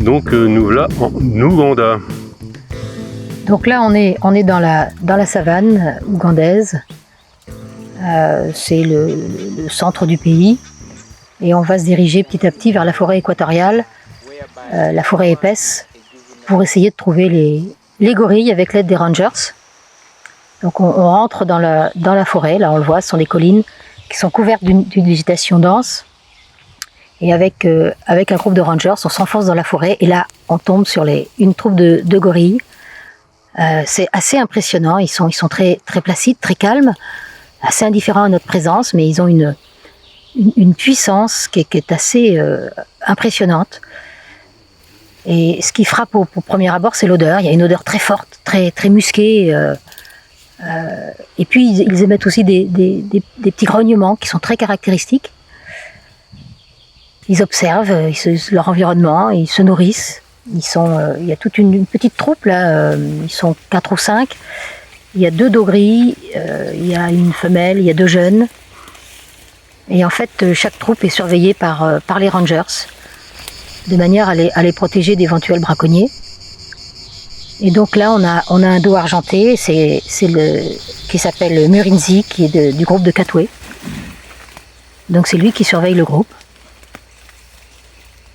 Donc nous voilà en Ouganda. Donc là, on est dans la savane ougandaise. C'est le centre du pays. Et on va se diriger petit à petit vers la forêt équatoriale, la forêt épaisse, pour essayer de trouver les gorilles avec l'aide des rangers. Donc on rentre dans la forêt, là on le voit, ce sont des collines qui sont couvertes d'une végétation dense. Et avec un groupe de rangers, on s'enfonce dans la forêt et là on tombe sur une troupe de gorilles. C'est assez impressionnant, ils sont très, très placides, très calmes, assez indifférents à notre présence, mais ils ont une puissance qui est assez impressionnante. Et ce qui frappe au premier abord, c'est l'odeur. Il y a une odeur très forte, très, très musquée. Et puis ils émettent aussi des petits grognements qui sont très caractéristiques. Ils observent leur environnement, ils se nourrissent. Il y a toute une petite troupe là, ils sont 4 ou 5. Il y a 2 dogris, il y a une femelle, il y a 2 jeunes. Et en fait, chaque troupe est surveillée par les rangers, de manière à les protéger d'éventuels braconniers. Et donc là, on a un dos argenté, qui s'appelle Murinzi, qui est du groupe de Katwe. Donc c'est lui qui surveille le groupe.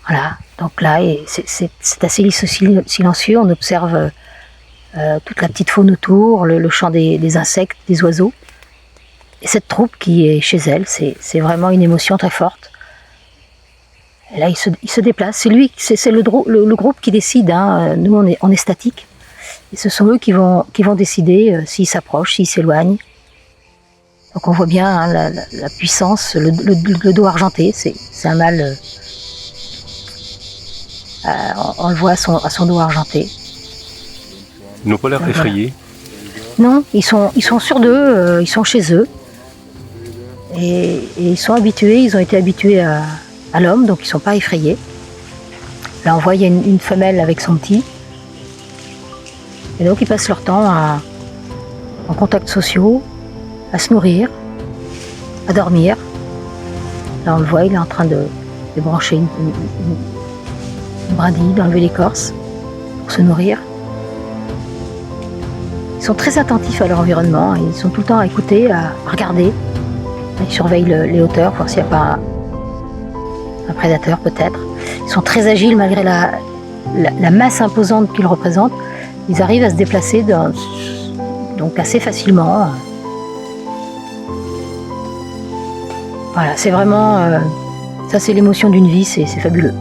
Voilà, donc là, c'est assez silencieux, on observe toute la petite faune autour, le chant des insectes, des oiseaux. Et cette troupe qui est chez elle, c'est vraiment une émotion très forte. Et là, il se déplace. C'est le groupe qui décide. Hein. Nous, on est statique. Et ce sont eux qui vont décider s'ils s'approchent, s'ils s'éloignent. Donc on voit bien hein, la puissance, le dos argenté. C'est un mâle. On le voit à son dos argenté. Ils n'ont pas l'air effrayés. Non, ils sont sûrs d'eux, ils sont chez eux. Et ils sont habitués, ils ont été habitués à l'homme, donc ils ne sont pas effrayés. Là on voit il y a une femelle avec son petit. Et donc ils passent leur temps en contacts sociaux, à se nourrir, à dormir. Là on le voit, il est en train de brancher une brindille, d'enlever l'écorce pour se nourrir. Ils sont très attentifs à leur environnement, ils sont tout le temps à écouter, à regarder. Ils surveillent les hauteurs, voir s'il n'y a pas un prédateur peut-être. Ils sont très agiles malgré la masse imposante qu'ils représentent. Ils arrivent à se déplacer donc assez facilement. Voilà, c'est vraiment... ça c'est l'émotion d'une vie, c'est fabuleux.